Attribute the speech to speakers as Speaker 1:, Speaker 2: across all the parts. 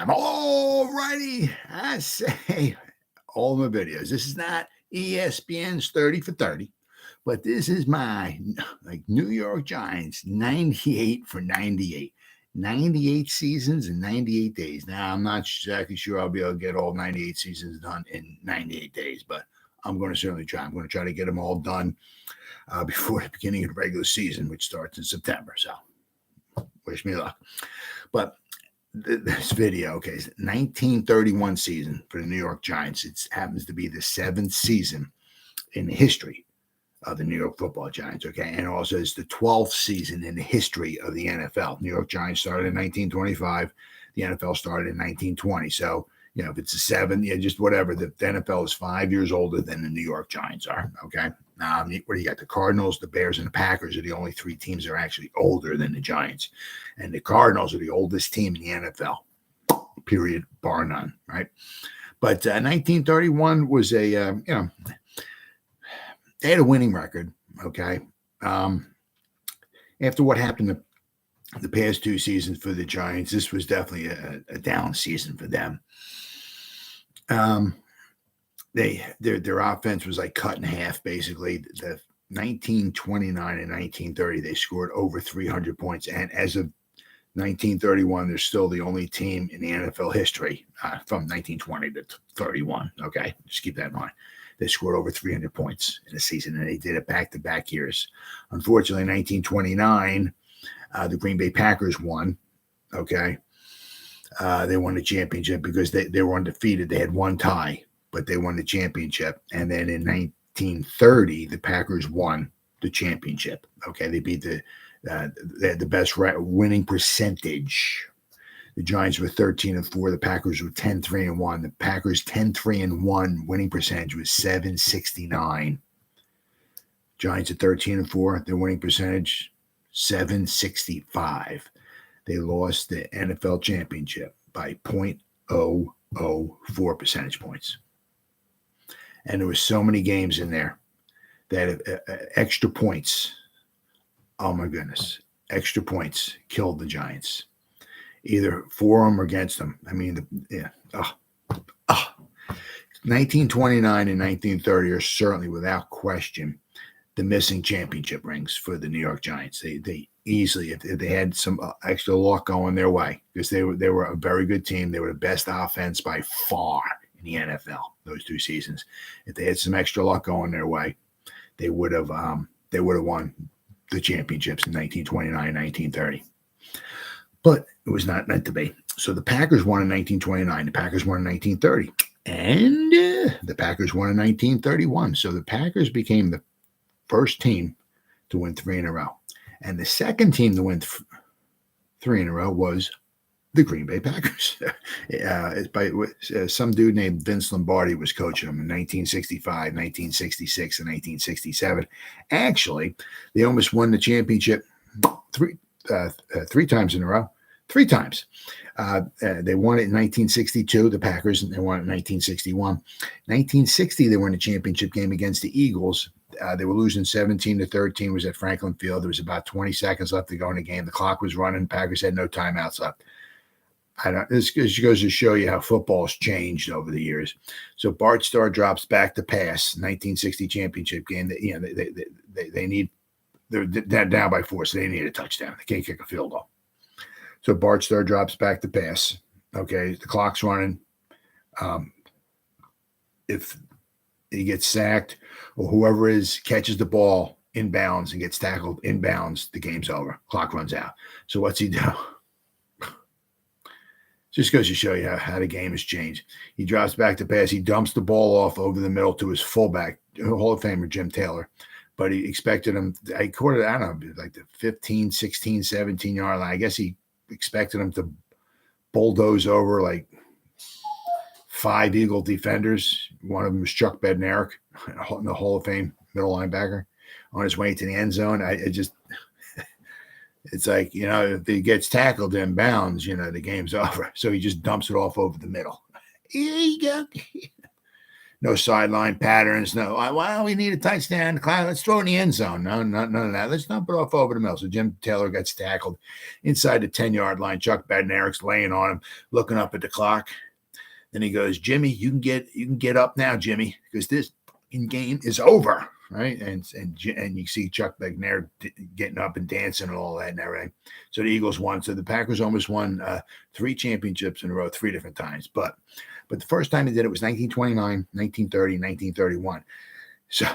Speaker 1: time. All righty. I say all my videos. This is not ESPN's 30 for 30, but this is my New York Giants 98 for 98. 98 seasons and 98 days. Now, I'm not exactly sure I'll be able to get all 98 seasons done in 98 days, but I'm going to certainly try. I'm going to try to get them all done before the beginning of the regular season, which starts in September. So wish me luck. But this video, okay, is 1931 season for the New York Giants. It happens to be the 7th season in the history of the New York Football Giants, okay? And also it's the 12th season in the history of the NFL. New York Giants started in 1925. The NFL started in 1920. So, if it's a 7, just whatever. The NFL is 5 years older than the New York Giants are, okay? What do you got? The Cardinals, the Bears, and the Packers are the only 3 teams that are actually older than the Giants. And the Cardinals are the oldest team in the NFL, period, bar none, right? But 1931 was a, they had a winning record, okay? After what happened the past 2 seasons for the Giants, this was definitely a down season for them. Their offense was like cut in half, basically. The 1929 and 1930, they scored over 300 points. And as of 1931, they're still the only team in the NFL history from 1920 to 31, okay? Just keep that in mind. They scored over 300 points in a season, and they did it back-to-back years. Unfortunately, in 1929, the Green Bay Packers won, okay? They won the championship because they were undefeated. They had 1 tie, but they won the championship. And then in 1930, the Packers won the championship, okay? They beat they had the best winning percentage. The Giants were 13-4. The Packers were 10-3-1. The Packers 10-3-1 winning percentage was .769. Giants at 13-4. Their winning percentage .765. They lost the NFL championship by 0.004 percentage points. And there were so many games in there that extra points. Oh my goodness, extra points killed the Giants. Either for them or against them. 1929 and 1930 are certainly, without question, the missing championship rings for the New York Giants. They easily, if they had some extra luck going their way, because they were a very good team. They were the best offense by far in the NFL those 2 seasons. If they had some extra luck going their way, they would have won the championships in 1929 and 1930. But it was not meant to be. So the Packers won in 1929. The Packers won in 1930. And the Packers won in 1931. So the Packers became the first team to win 3 in a row. And the second team to win 3 in a row was the Green Bay Packers. Some dude named Vince Lombardi was coaching them in 1965, 1966, and 1967. Actually, they almost won the championship 3 times in a row. 3 times. They won it in 1962, the Packers, and they won it in 1961. 1960, they won the championship game against the Eagles. They were losing 17-13. It was at Franklin Field. There was about 20 seconds left to go in the game. The clock was running. Packers had no timeouts left. This goes to show you how football's changed over the years. So Bart Starr drops back to pass, 1960 championship game. They're down by 4, so they need a touchdown. They can't kick a field goal. So Bart Starr drops back to pass. Okay, the clock's running. If he gets sacked or whoever catches the ball inbounds and gets tackled inbounds, the game's over. Clock runs out. So what's he do? Just goes to show you how the game has changed. He drops back to pass. He dumps the ball off over the middle to his fullback, Hall of Famer Jim Taylor. But he expected him, I caught it, I don't know, like the 15, 16, 17-yard line. I guess he expected him to bulldoze over like 5 Eagle defenders. One of them was Chuck Bednarik, the Hall of Fame middle linebacker, on his way to the end zone. It's like, if he gets tackled in bounds, the game's over. So he just dumps it off over the middle. Here you go. No sideline patterns. No, well, we need a touchdown. Let's throw it in the end zone. No, none of that. Let's dump it off over the middle. So Jim Taylor gets tackled inside the 10-yard line. Chuck Bednarik's laying on him, looking up at the clock. Then he goes, Jimmy, you can get up now, Jimmy, because this game is over, right? And you see Chuck Bednarik getting up and dancing and all that and everything. So the Eagles won. So the Packers almost won 3 championships in a row, 3 different times. But the first time they did it was 1929, 1930, 1931. So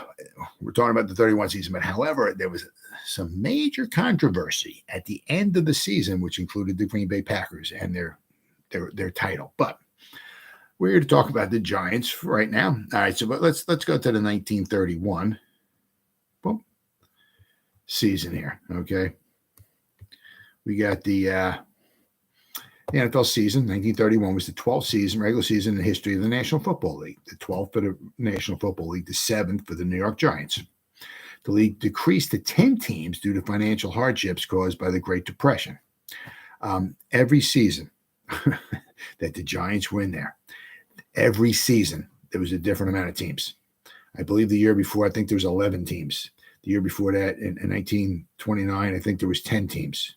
Speaker 1: we're talking about the 31 season. But however, there was some major controversy at the end of the season, which included the Green Bay Packers and their title. But we're here to talk about the Giants right now. All right, so but let's go to the 1931 season here. Okay, we got the NFL season. 1931 was the 12th season, regular season in the history of the National Football League. The 12th for the National Football League, the 7th for the New York Giants. The league decreased to 10 teams due to financial hardships caused by the Great Depression. Every season that the Giants were in there, every season there was a different amount of teams. I believe the year before, I think there was 11 teams. The year before that, in 1929, I think there was 10 teams.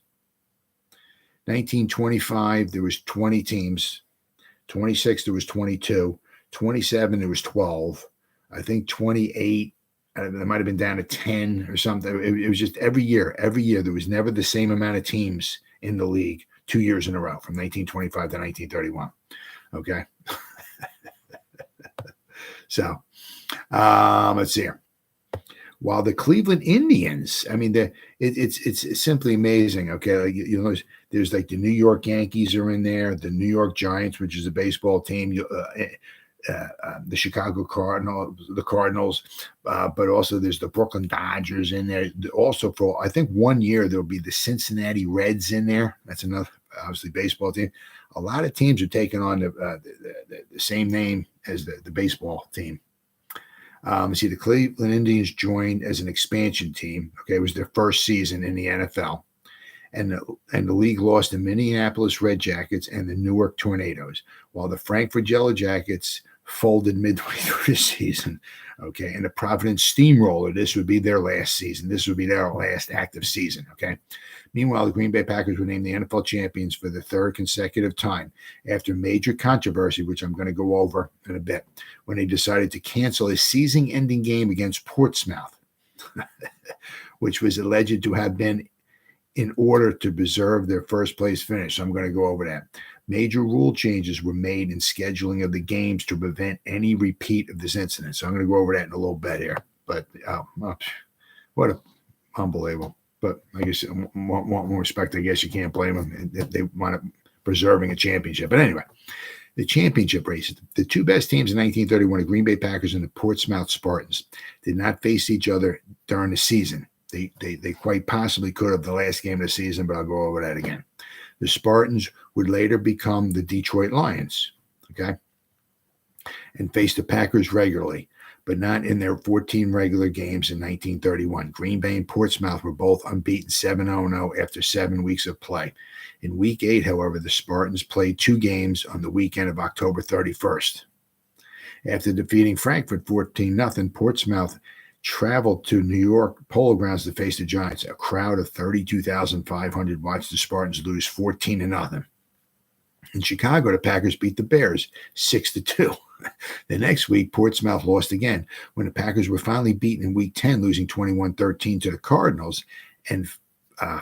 Speaker 1: 1925, there was 20 teams. 26, there was 22. 27, there was 12. I think 28, there might have been down to 10 or something. It was just every year. There was never the same amount of teams in the league 2 years in a row, from 1925 to 1931. Okay. So let's see here. While the Cleveland Indians, I mean, it's simply amazing. Okay, like, you know, there's like the New York Yankees are in there, the New York Giants, which is a baseball team, the Chicago Cardinals, but also there's the Brooklyn Dodgers in there. Also, for I think 1 year there'll be the Cincinnati Reds in there. That's another obviously baseball team. A lot of teams are taking on the same name as the baseball team. See, the Cleveland Indians joined as an expansion team. Okay, it was their first season in the NFL, and the league lost the Minneapolis Red Jackets and the Newark Tornadoes, while the Frankfurt Yellow Jackets folded midway through the season. Okay, and the Providence Steamroller, this would be their last season. This would be their last active season. Okay. Meanwhile, the Green Bay Packers were named the NFL champions for the 3rd consecutive time after major controversy, which I'm going to go over in a bit, when they decided to cancel a season-ending game against Portsmouth, which was alleged to have been in order to preserve their first-place finish. So I'm going to go over that. Major rule changes were made in scheduling of the games to prevent any repeat of this incident. So I'm going to go over that in a little bit here. But unbelievable. But I guess want more respect. I guess you can't blame them if they want to preserving a championship. But anyway, the championship race, the 2 best teams in 1931, the Green Bay Packers and the Portsmouth Spartans, did not face each other during the season. They quite possibly could have the last game of the season, but I'll go over that again. The Spartans would later become the Detroit Lions, okay, and face the Packers regularly, but not in their 14 regular games in 1931. Green Bay and Portsmouth were both unbeaten 7-0 after 7 weeks of play. In Week 8, however, the Spartans played 2 games on the weekend of October 31st. After defeating Frankfurt 14-0, Portsmouth traveled to New York Polo Grounds to face the Giants. A crowd of 32,500 watched the Spartans lose 14-0. In Chicago, the Packers beat the Bears 6-2. The next week, Portsmouth lost again when the Packers were finally beaten in Week 10, losing 21-13 to the Cardinals and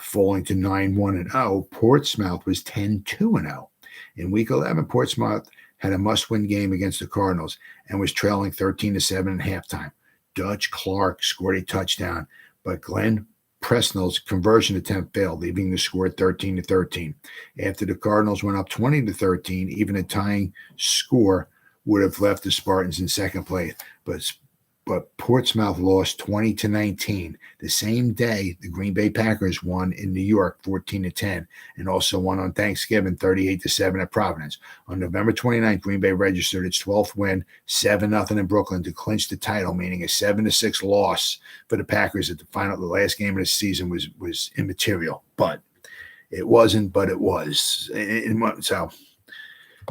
Speaker 1: falling to 9-1-0. Portsmouth was 10-2-0. In Week 11, Portsmouth had a must-win game against the Cardinals and was trailing 13-7 at halftime. Dutch Clark scored a touchdown, but Glenn Presnell's conversion attempt failed, leaving the score at 13-13. After the Cardinals went up 20-13, even a tying score would have left the Spartans in second place, but Portsmouth lost 20-19. The same day, the Green Bay Packers won in New York 14-10 and also won on Thanksgiving 38-7 at Providence. On November 29th, Green Bay registered its 12th win, 7-0 in Brooklyn, to clinch the title, meaning a 7-6 loss for the Packers at the last game of the season was immaterial. But it wasn't, but it was. So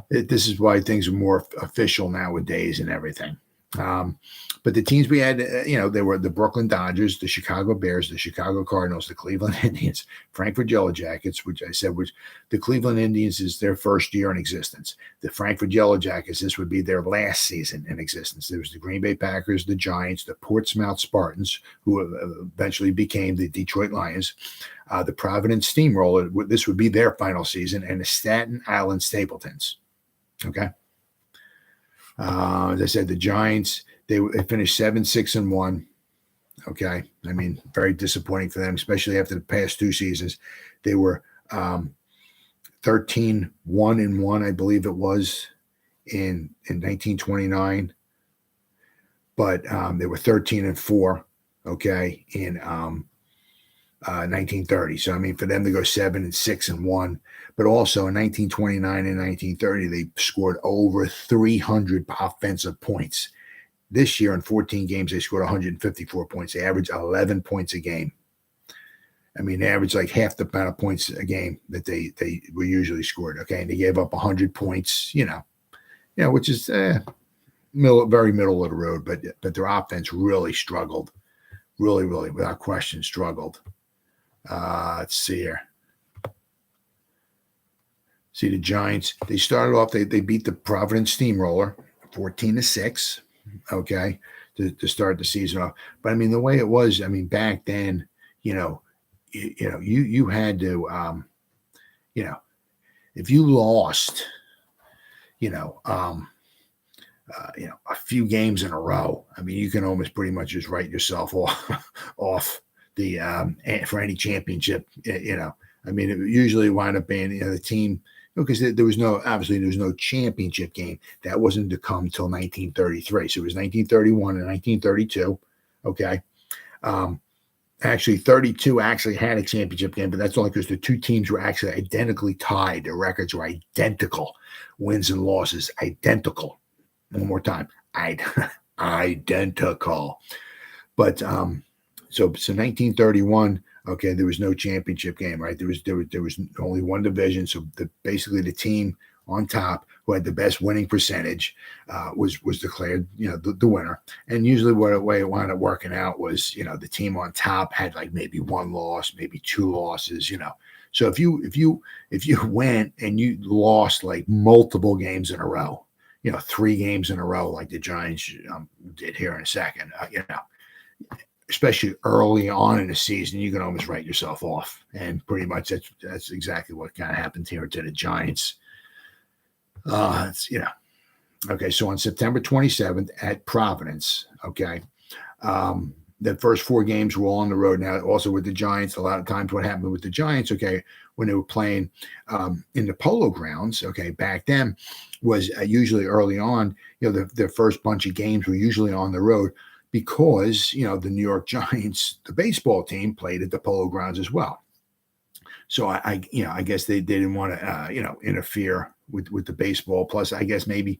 Speaker 1: this is why things are more official nowadays and everything. But the teams we had, they were the Brooklyn Dodgers, the Chicago Bears, the Chicago Cardinals, the Cleveland Indians, Frankfurt Yellow Jackets, which I said was the Cleveland Indians is their first year in existence. The Frankfurt Yellow Jackets, this would be their last season in existence. There was the Green Bay Packers, the Giants, the Portsmouth Spartans, who eventually became the Detroit Lions, the Providence Steamroller, this would be their final season, and the Staten Island Stapletons. Okay. As I said, the Giants, they finished 7-6-1. Okay. I mean, very disappointing for them, especially after the past two seasons. They were 13-1-1, I believe it was, in 1929. But they were 13-4, okay, in 1930. So, I mean, for them to go 7-6-1, but also in 1929 and 1930, they scored over 300 offensive points. This year in 14 games, they scored 154 points. They averaged 11 points a game. I mean, they averaged like half the amount of points a game that they were usually scored. Okay, and they gave up 100 points. Which is very middle of the road. But their offense really struggled, really, without question, struggled. Let's see here. See the Giants. They started off. They beat the Providence Steamroller 14-6. Okay, to start the season off. But I mean, the way it was. I mean, back then, you had to, if you lost, a few games in a row. I mean, you can almost pretty much just write yourself off the for any championship. I mean, it usually wound up being the team. Because there was no championship game. That wasn't to come until 1933. So it was 1931 and 1932. Okay. Actually, 32 actually had a championship game, but that's only because the two teams were actually identically tied. Their records were identical. Wins and losses, identical. One more time. Identical. But so 1931, okay, there was no championship game, right? There was only one division. So basically the team on top who had the best winning percentage was declared, the winner. And usually the way it wound up working out was, the team on top had like maybe one loss, maybe two losses, So if you went and you lost like multiple games in a row, 3 games in a row, like the Giants did here in a second, especially early on in the season, you can almost write yourself off. And pretty much that's exactly what kind of happened here to the Giants. Okay, so on September 27th at Providence, okay, the first 4 games were all on the road. Now, also with the Giants, a lot of times what happened with the Giants, okay, when they were playing in the Polo Grounds, okay, back then was usually early on, the first bunch of games were usually on the road, because, the New York Giants, the baseball team, played at the Polo Grounds as well. So I guess they didn't want to, interfere with the baseball. Plus, I guess maybe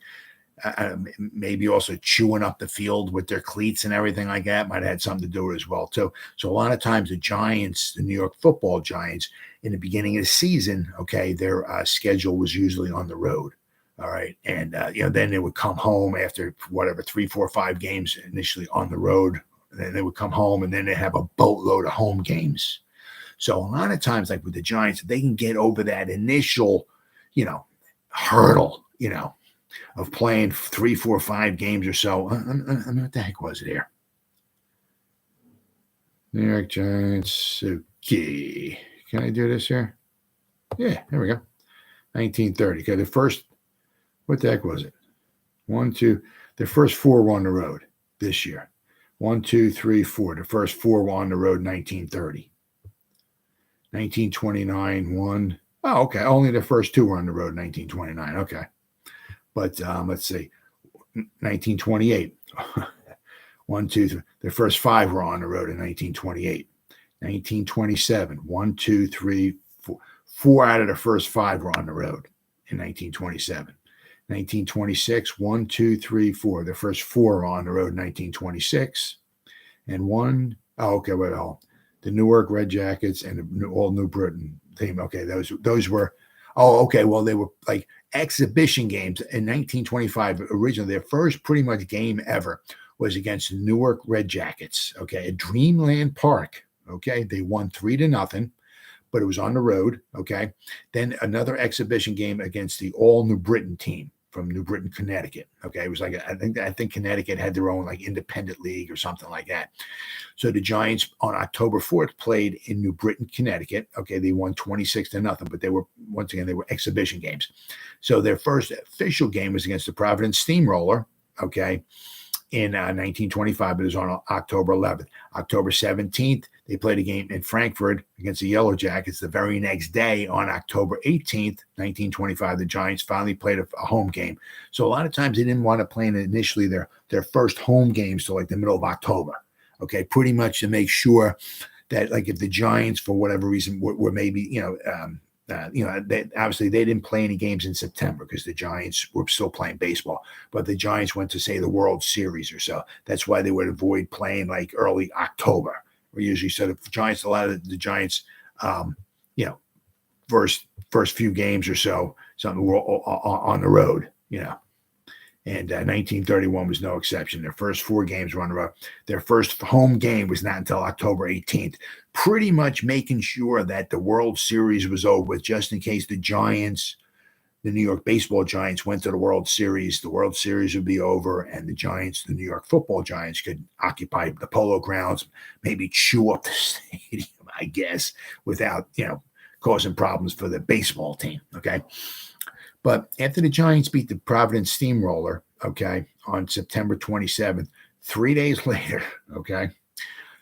Speaker 1: also chewing up the field with their cleats and everything like that might have had something to do with it as well too. So a lot of times the Giants, the New York Football Giants, in the beginning of the season, okay, their schedule was usually on the road. All right. And, then they would come home after 3, 4, 5 games initially on the road. And then they would come home and then they have a boatload of home games. So a lot of times, like with the Giants, they can get over that initial, hurdle, of playing 3, 4, 5 games or so. I mean, what the heck was it here? New York Giants. Okay. Can I do this here? Yeah, there we go. 1930. Okay, the first. What the heck was it? 1, 2. The first 4 were on the road this year. 1, 2, 3, 4. The first 4 were on the road in 1930. 1929, 1. Oh, okay. Only the first 2 were on the road in 1929. Okay. But let's see. 1928. 1, 2, 3. The first 5 were on the road in 1928. 1927. 1, 2, 3, 4. 4 out of the first 5 were on the road in 1927. 1926, 1, 2, 3, 4. The first 4 are on the road in 1926. And the Newark Red Jackets and the all New Britain team. Okay, those were Oh, okay. Well, they were like exhibition games in 1925. Originally, their first pretty much game ever was against the Newark Red Jackets. Okay, at Dreamland Park. Okay, they won 3-0, but it was on the road. Okay, then another exhibition game against the All New Britain team from New Britain, Connecticut. Okay, it was like I think Connecticut had their own like independent league or something like that. So the Giants on October 4th played in New Britain, Connecticut. Okay, they won 26-0, but they were once again they were exhibition games. So their first official game was against the Providence Steamroller. Okay, in 1925, but it was on October 11th. October 17th, they played a game in Frankfurt against the Yellow Jackets. The very next day, on October 18th, 1925, the Giants finally played a home game. So a lot of times they didn't want to play in initially their first home games till like the middle of October. Okay, pretty much to make sure that like if the Giants, for whatever reason, were maybe, obviously they didn't play any games in September because the Giants were still playing baseball, but the Giants went to say the World Series or so. That's why they would avoid playing like early October. We usually said the Giants, a lot of the Giants, first few games or so, something were on the road, And 1931 was no exception. Their first 4 games were on the road. Their first home game was not until October 18th, pretty much making sure that the World Series was over with, just in case the Giants, the New York baseball Giants, went to the World Series. The World Series would be over, and the Giants, the New York football Giants, could occupy the Polo Grounds, maybe chew up the stadium, I guess, without, causing problems for the baseball team, okay? But after the Giants beat the Providence Steamroller, okay, on September 27th, 3 days later, okay,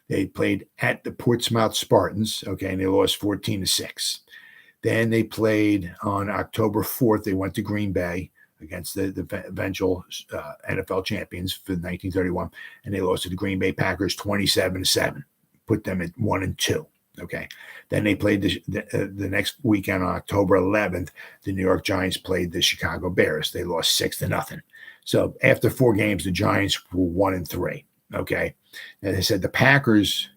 Speaker 1: they played at the Portsmouth Spartans, okay, and they lost 14-6. Then they played on October 4th. They went to Green Bay against the eventual NFL champions for 1931, and they lost to the Green Bay Packers 27-7, put them at 1-2. Okay. Then they played the next weekend on October 11th. The New York Giants played the Chicago Bears. They lost 6-0. So after 4 games, the Giants were 1-3. Okay. As I said, the Packers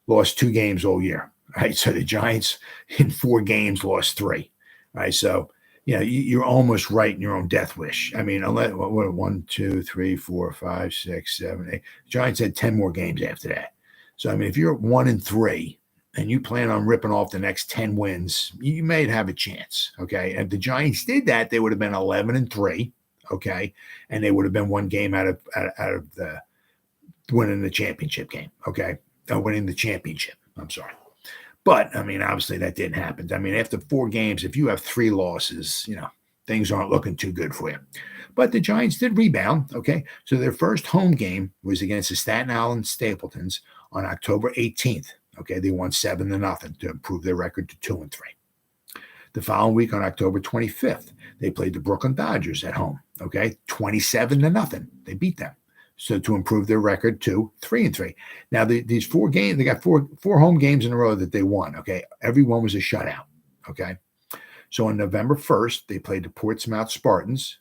Speaker 1: lost 2 games all year. Right. So the Giants in 4 games lost 3. Right. So, you're almost right in your own death wish. I mean, unless 1, 2, 3, 4, 5, 6, 7, 8. The Giants had 10 more games after that. So, I mean, if you're 1-3, and you plan on ripping off the next 10 wins, you may have a chance, okay? And if the Giants did that, they would have been 11-3, okay? And they would have been 1 game out of the winning the championship game, okay? Winning the championship, I'm sorry. But, I mean, obviously that didn't happen. I mean, after 4 games, if you have 3 losses, things aren't looking too good for you. But the Giants did rebound, okay? So their first home game was against the Staten Island Stapletons on October 18th. Okay, they won 7-0 to improve their record to 2-3. The following week on October 25th, they played the Brooklyn Dodgers at home. Okay, 27-0. They beat them. So to improve their record to 3-3. Now these 4 games, they got four home games in a row that they won. Okay, every one was a shutout. Okay, so on November 1st, they played the Portsmouth Spartans.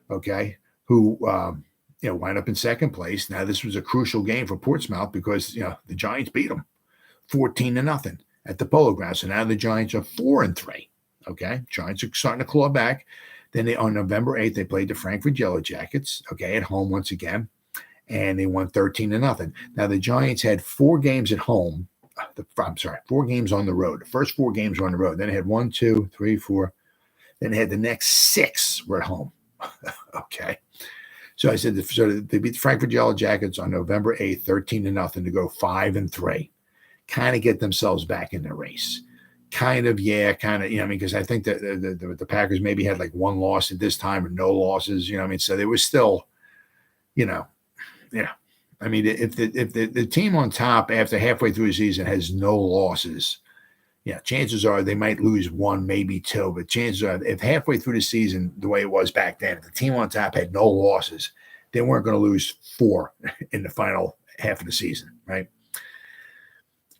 Speaker 1: Okay, who wound up in second place. Now this was a crucial game for Portsmouth because the Giants beat them 14-0 at the Polo Grounds. So now the Giants are 4-3. Okay, Giants are starting to claw back. Then on November 8th, they played the Frankfurt Yellow Jackets. Okay, at home once again, and they won 13-0. Now the Giants had 4 games at home. 4 games on the road. The first 4 games were on the road. Then they had 1, 2, 3, 4. Then they had the next 6 were at home. Okay. So I said, they beat the Frankfurt Yellow Jackets on November 8th, 13-0 to go 5-3. Kind of get themselves back in the race. Because I think that the Packers maybe had like 1 loss at this time or no losses, so they were still, I mean, if the team on top after halfway through the season has no losses, chances are they might lose 1, maybe 2, but chances are if halfway through the season, the way it was back then, if the team on top had no losses, they weren't going to lose 4 in the final half of the season, right?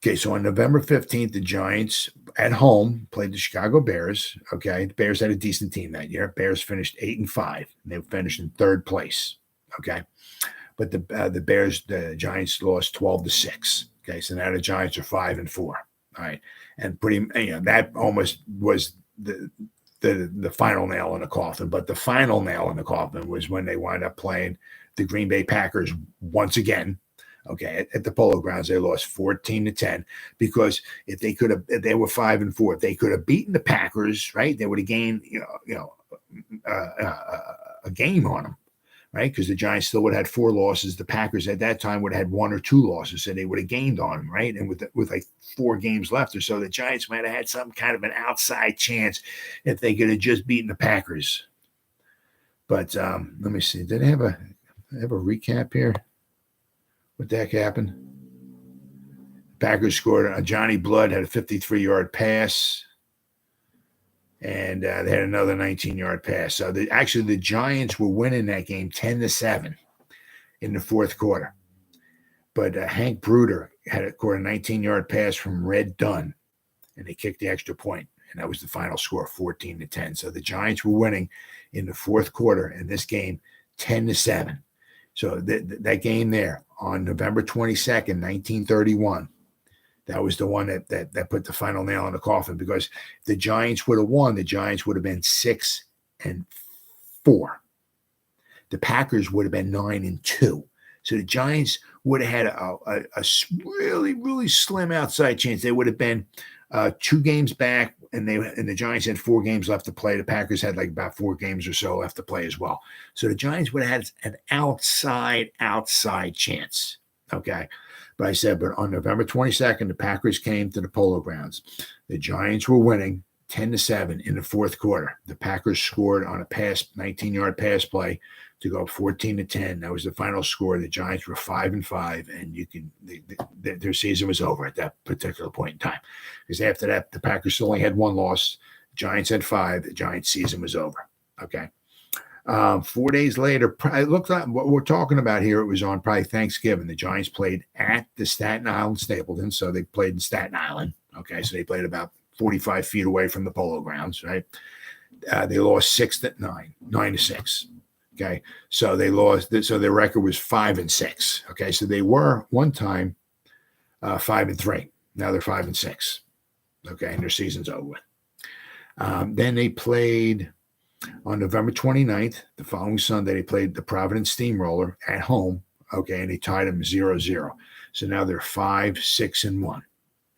Speaker 1: Okay, so on November 15th, the Giants at home played the Chicago Bears. Okay, the Bears had a decent team that year. Bears finished 8-5, and they finished in 3rd place. Okay, but the Giants lost 12-6. Okay, so now the Giants are 5-4. All right, and that almost was the final nail in the coffin. But the final nail in the coffin was when they wound up playing the Green Bay Packers once again. Okay, at the Polo Grounds, they lost 14-10 because if they were 5-4. If they could have beaten the Packers, right, they would have gained, a game on them, right? Because the Giants still would have had 4 losses. The Packers at that time would have had 1 or 2 losses, so they would have gained on them, right? And with like 4 games left or so, the Giants might have had some kind of an outside chance if they could have just beaten the Packers. But let me see. Did I have a recap here? What the heck happened? Packers scored. Johnny Blood had a 53-yard pass, and they had another 19-yard pass. So actually, the Giants were winning that game 10-7 in the fourth quarter. But Hank Bruder had scored a 19-yard pass from Red Dunn, and they kicked the extra point, and that was the final score, 14-10. So the Giants were winning in the fourth quarter in this game 10-7. So that game there on November 22nd, 1931, that was the one that put the final nail in the coffin, because if the Giants would have won, the Giants would have been 6-4. The Packers would have been 9-2. So the Giants would have had a really, really slim outside chance. They would have been 2 games back, and the Giants had 4 games left to play. The Packers had like about 4 games or so left to play as well. So the Giants would have had an outside chance. Okay. But I said, but on November 22nd, the Packers came to the Polo Grounds. The Giants were winning 10-7 in the fourth quarter. The Packers scored on a 19-yard pass play to go 14-10. That was the final score. The Giants were 5-5, and their season was over at that particular point in time. Because after that, the Packers only had 1 loss. The Giants had 5. The Giants' season was over. Okay. 4 days later, it looked like what we're talking about here. It was on probably Thanksgiving. The Giants played at the Staten Island Stapleton, so they played in Staten Island. Okay, so they played about 45 feet away from the Polo Grounds, right? They lost 9-6. Okay, so they lost. So their record was 5-6. Okay, so they were one time 5-3. Now they're 5-6. Okay, and their season's over with. Then they played on November 29th, the following Sunday. They played the Providence Steamroller at home. Okay, and they tied them 0-0. So now they're 5-6-1. All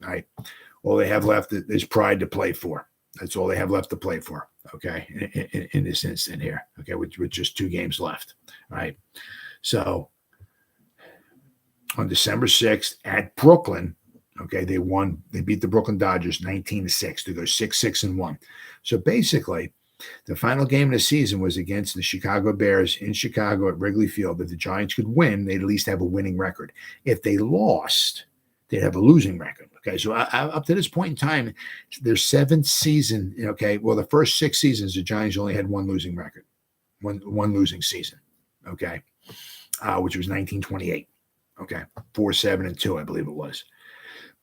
Speaker 1: right, all they have left is pride to play for. That's all they have left to play for. Okay, in this instant here. Okay, with just 2 games left. All right, so on December 6th at Brooklyn, okay, they beat the Brooklyn Dodgers 19-6 to go 6-6-1. So basically, the final game of the season was against the Chicago Bears in Chicago at Wrigley Field. If the Giants could win, they'd at least have a winning record. If they lost, they'd have a losing record. Okay, so up to this point in time, their 7th season. Okay, well, the first 6 seasons, the Giants only had 1 losing record, one losing season. Okay, which was 1928. Okay, 4-7-2, I believe it was.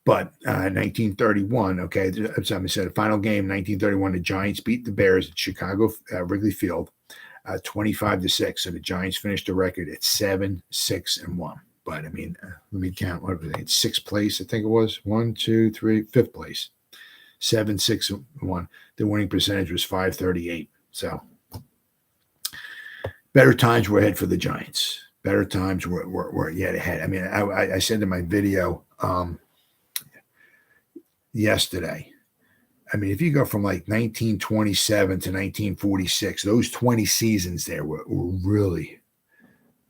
Speaker 1: But 1931, okay, I said the final game, 1931, the Giants beat the Bears at Chicago Wrigley Field, 25-6. So the Giants finished the record at 7-6-1. But I mean, let me count. What was it? 6th place, I think it was. 1, 2, 3, 5th place. 7-6-1. The winning percentage was .538. So better times were ahead for the Giants. Better times were yet ahead. I mean, I said in my video yesterday, I mean, if you go from like 1927 to 1946, those 20 seasons there were really,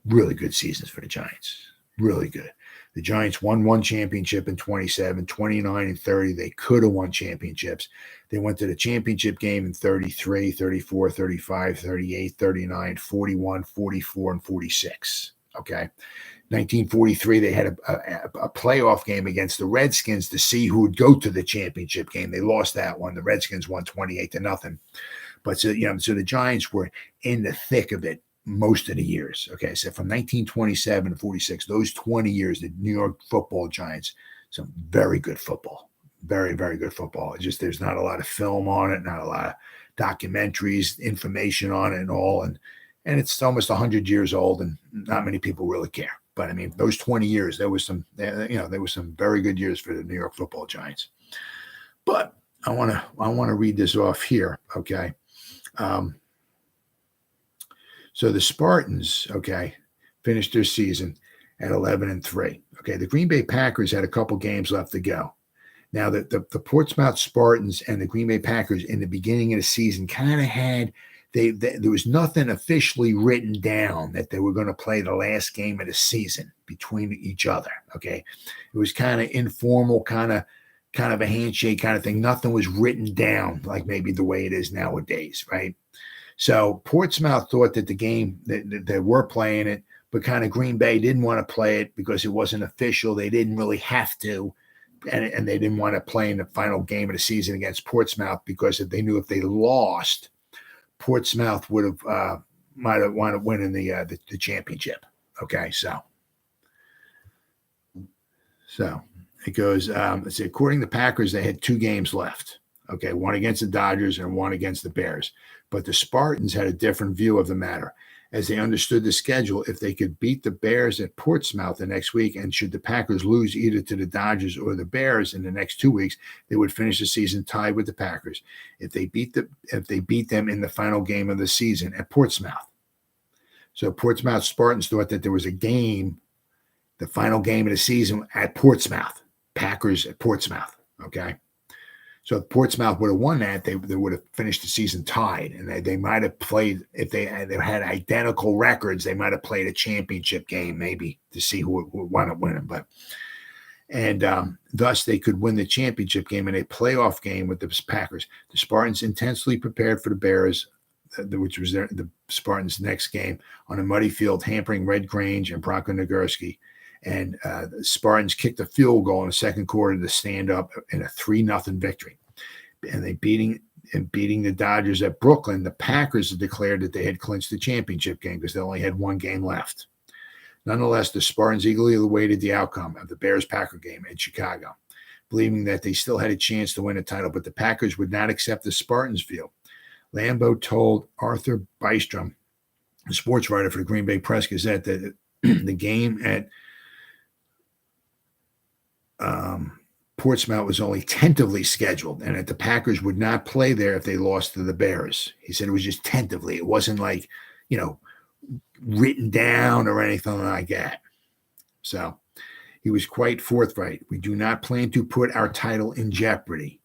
Speaker 1: really good seasons for the Giants. Really good. The Giants won 1 championship in 27, 29 and 30. They could have won championships. They went to the championship game in 33, 34, 35, 38, 39, 41, 44, and 46. Okay. 1943, they had a playoff game against the Redskins to see who would go to the championship game. They lost that one. The Redskins won 28-0. But so the Giants were in the thick of it most of the years. Okay, so from 1927 to 46, those 20 years, the New York Football Giants, some very good football, very, very good football. It's just there's not a lot of film on it, not a lot of documentaries, information on it, and all, and it's almost 100 years old, and not many people really care. But I mean, those 20 years, there was some very good years for the New York Football Giants. But I want to read this off here. Okay. So the Spartans, okay, finished their season at 11-3. Okay, the Green Bay Packers had a couple games left to go. Now, the Portsmouth Spartans and the Green Bay Packers in the beginning of the season kind of had, there was nothing officially written down that they were going to play the last game of the season between each other, okay? It was kind of informal, kind of a handshake kind of thing. Nothing was written down like maybe the way it is nowadays, right? So Portsmouth thought that the game, that they were playing it, but kind of Green Bay didn't want to play it because it wasn't official. They didn't really have to. And they didn't want to play in the final game of the season against Portsmouth because they knew if they lost, Portsmouth would have might have wanted to win in the championship. Okay, so it goes. Let's see. According to the Packers, they had 2 games left. Okay, one against the Dodgers and one against the Bears. But the Spartans had a different view of the matter, as they understood the schedule. If they could beat the Bears at Portsmouth the next week, and should the Packers lose either to the Dodgers or the Bears in the next 2 weeks, they would finish the season tied with the Packers. If they beat them in the final game of the season at Portsmouth. So Portsmouth Spartans thought that there was a game, the final game of the season at Portsmouth, Packers at Portsmouth. Okay. So if Portsmouth would have won that, they would have finished the season tied, and they might have played, if they had identical records, they might have played a championship game maybe to see who would wind up winning. But thus they could win the championship game in a playoff game with the Packers. The Spartans intensely prepared for the Bears, which was the Spartans' next game, on a muddy field, hampering Red Grange and Bronco Nagurski. And the Spartans kicked a field goal in the second quarter to stand up in a 3-0 victory. And they beating the Dodgers at Brooklyn. The Packers declared that they had clinched the championship game because they only had 1 game left. Nonetheless, the Spartans eagerly awaited the outcome of the Bears-Packer game in Chicago, believing that they still had a chance to win the title. But the Packers would not accept the Spartans' view. Lambeau told Arthur Bystrom, a sports writer for the Green Bay Press-Gazette, that the game at Portsmouth was only tentatively scheduled, and that the Packers would not play there if they lost to the Bears. He said it was just tentatively. It wasn't like, written down or anything like that. So he was quite forthright. We do not plan to put our title in jeopardy.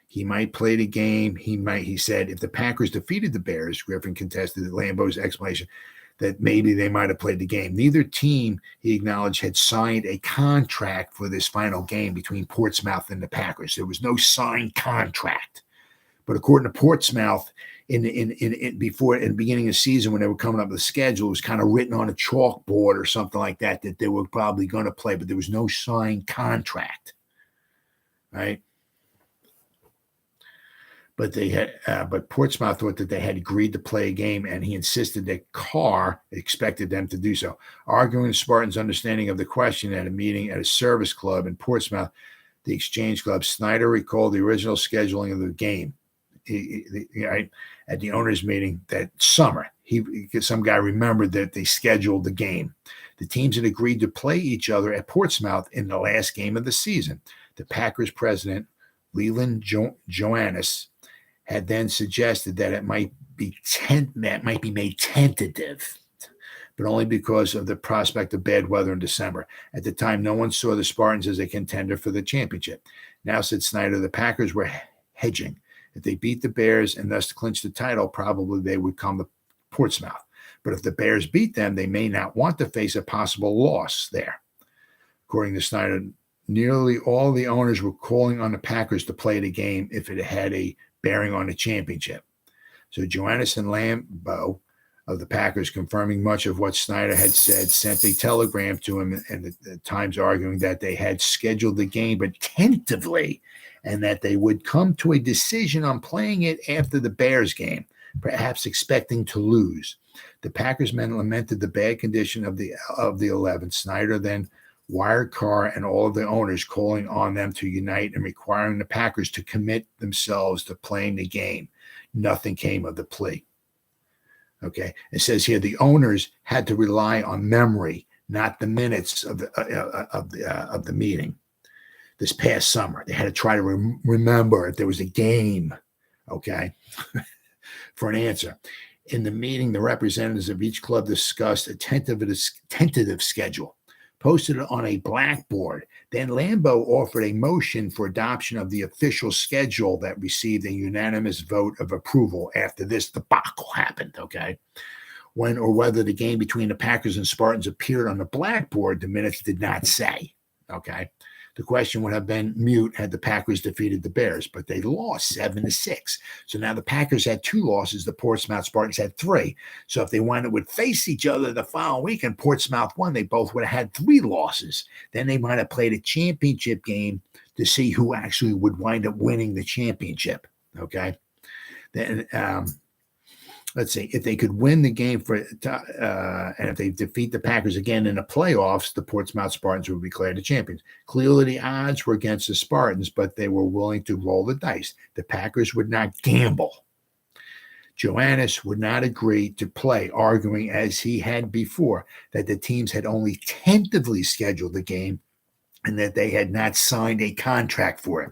Speaker 1: He might play the game. He said, if the Packers defeated the Bears, Griffin contested Lambeau's explanation that maybe they might have played the game. Neither team, he acknowledged, had signed a contract for this final game between Portsmouth and the Packers. There was no signed contract. But according to Portsmouth, in the beginning of the season, when they were coming up with the schedule, it was kind of written on a chalkboard or something like that they were probably going to play, but there was no signed contract, right? But but Portsmouth thought that they had agreed to play a game, and he insisted that Carr expected them to do so. Arguing the Spartans' understanding of the question at a meeting at a service club in Portsmouth, the Exchange Club, Snyder recalled the original scheduling of the game. At the owners' meeting that summer, some guy remembered that they scheduled the game. The teams had agreed to play each other at Portsmouth in the last game of the season. The Packers president, Leland Johannes, had then suggested that it might be made tentative, but only because of the prospect of bad weather in December. At the time, no one saw the Spartans as a contender for the championship. Now, said Snyder, the Packers were hedging. If they beat the Bears and thus clinch the title, probably they would come to Portsmouth. But if the Bears beat them, they may not want to face a possible loss there. According to Snyder, nearly all the owners were calling on the Packers to play the game if it had a bearing on the championship. So Johannes and Lambeau of the Packers, confirming much of what Snyder had said, sent a telegram to him, and the Times arguing that they had scheduled the game but tentatively, and that they would come to a decision on playing it after the Bears game, perhaps expecting to lose. The Packers men lamented the bad condition of the 11. Snyder then wired Carr and all of the owners, calling on them to unite and requiring the Packers to commit themselves to playing the game. Nothing came of the plea. Okay, it says here the owners had to rely on memory, not the minutes of the meeting this past summer. They had to try to remember if there was a game. Okay, for an answer. In the meeting, the representatives of each club discussed a tentative schedule posted on a blackboard. Then Lambeau offered a motion for adoption of the official schedule that received a unanimous vote of approval after this debacle happened, okay? When or whether the game between the Packers and Spartans appeared on the blackboard, the minutes did not say, okay? The question would have been mute had the Packers defeated the Bears, but they lost 7-6. So now the Packers had 2 losses. The Portsmouth Spartans had 3. So if they would face each other the following week and Portsmouth won, they both would have had 3 losses. Then they might have played a championship game to see who actually would wind up winning the championship. Okay. Then let's see, if they could win the game and if they defeat the Packers again in the playoffs, the Portsmouth Spartans would be declared the champions. Clearly, the odds were against the Spartans, but they were willing to roll the dice. The Packers would not gamble. Johannes would not agree to play, arguing, as he had before, that the teams had only tentatively scheduled the game and that they had not signed a contract for it.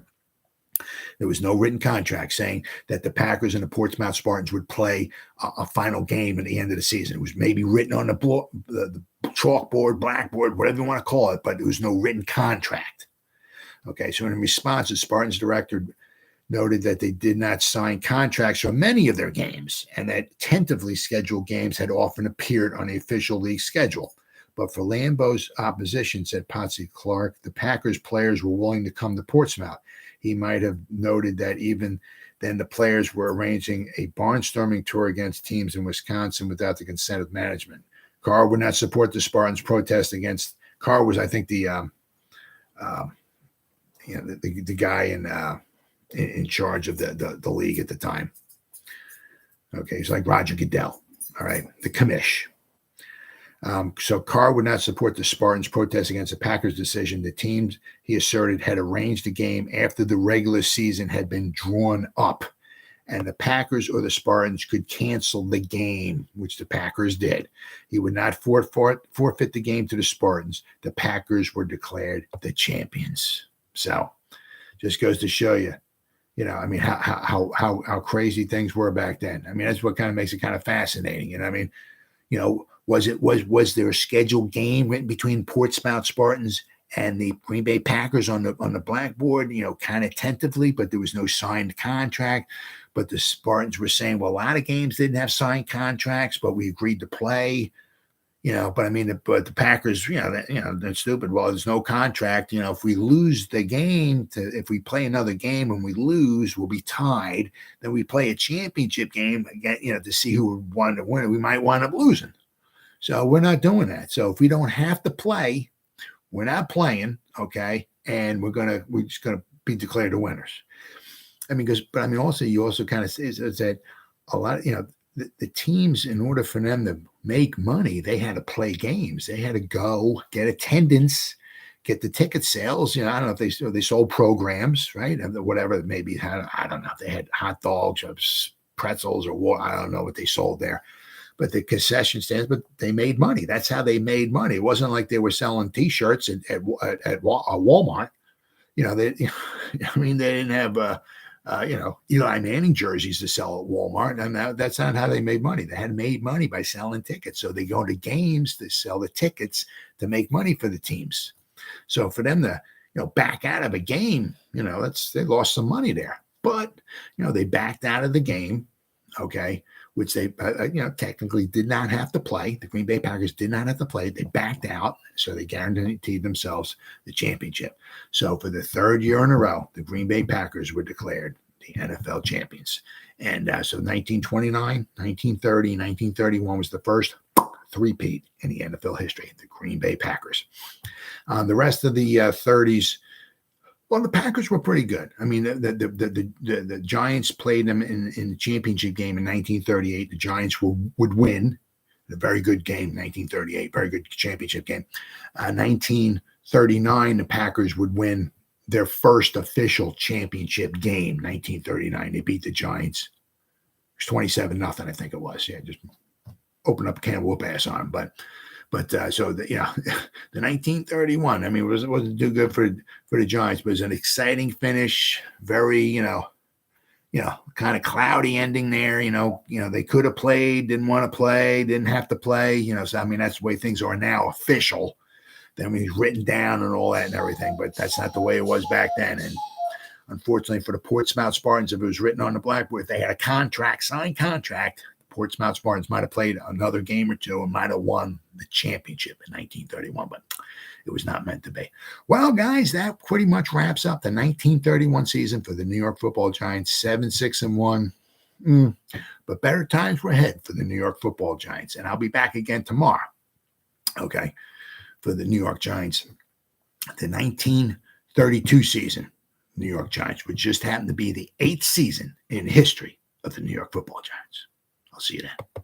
Speaker 1: There was no written contract saying that the Packers and the Portsmouth Spartans would play a final game at the end of the season. It was maybe written on the chalkboard, blackboard, whatever you want to call it, but there was no written contract. Okay, so in response, the Spartans director noted that they did not sign contracts for many of their games and that tentatively scheduled games had often appeared on the official league schedule. But for Lambeau's opposition, said Potsy Clark, the Packers players were willing to come to Portsmouth. He might have noted that even then the players were arranging a barnstorming tour against teams in Wisconsin without the consent of management. Carr would not support the Spartans' protest against. Carr was, I think, the guy in charge of the league at the time. Okay, he's like Roger Goodell. All right, the commish. So Carr would not support the Spartans' protest against the Packers' decision. The teams, he asserted, had arranged the game after the regular season had been drawn up, and the Packers or the Spartans could cancel the game, which the Packers did. He would not forfeit the game to the Spartans. The Packers were declared the champions. So, just goes to show you, I mean, how crazy things were back then. I mean, that's what kind of makes it kind of fascinating. And I mean, was there a scheduled game written between Portsmouth Spartans and the Green Bay Packers on the blackboard, kind of tentatively, but there was no signed contract. But the Spartans were saying, well, a lot of games didn't have signed contracts, but we agreed to play. But I mean, but the Packers, they're stupid. Well, there's no contract. If we lose the game, if we play another game and we lose, we'll be tied. Then we play a championship game again, to see who would want to win. We might wind up losing. So we're not doing that. So if we don't have to play, we're not playing, okay? And we're just gonna be declared the winners. I mean, also you also kind of say that a lot, the teams, in order for them to make money, they had to play games. They had to go get attendance, get the ticket sales. I don't know if they sold programs, right? Whatever, maybe I don't know if they had hot dogs or pretzels or what. I don't know what they sold there. But the concession stands, but they made money. That's how they made money. It wasn't like they were selling T-shirts at Walmart. They didn't have Eli Manning jerseys to sell at Walmart, and that's not how they made money. They had made money by selling tickets. So they go to games to sell the tickets to make money for the teams. So for them to back out of a game, they lost some money there. But they backed out of the game, okay, which they technically did not have to play. The Green Bay Packers did not have to play. They backed out, so they guaranteed themselves the championship. So for the 3rd year in a row, the Green Bay Packers were declared the NFL champions. And so 1929, 1930, 1931 was the first three-peat in the NFL history, the Green Bay Packers. The rest of the 30s, well, the Packers were pretty good. I mean, the Giants played them in the championship game in 1938. The Giants would win. A very good game, 1938, very good championship game. 1939, the Packers would win their first official championship game, 1939. They beat the Giants. It was 27-0, I think it was. Yeah, just open up a can of whoop ass on them. But so the 1931, I mean, it wasn't too good for the Giants, but it was an exciting finish. Very, kind of cloudy ending there. They could have played, didn't want to play, didn't have to play. So I mean, that's the way things are now, official. Then he's written down and all that and everything, but that's not the way it was back then. And unfortunately for the Portsmouth Spartans, if it was written on the blackboard, if they had a signed contract, the Portsmouth Spartans might have played another game or two and might have won the championship in 1931, but it was not meant to be. Well, guys, that pretty much wraps up the 1931 season for the New York Football Giants, 7-6-1. But better times were ahead for the New York Football Giants, and I'll be back again tomorrow, okay, for the New York Giants. The 1932 season, New York Giants, would just happen to be the 8th season in history of the New York Football Giants. I'll see you then.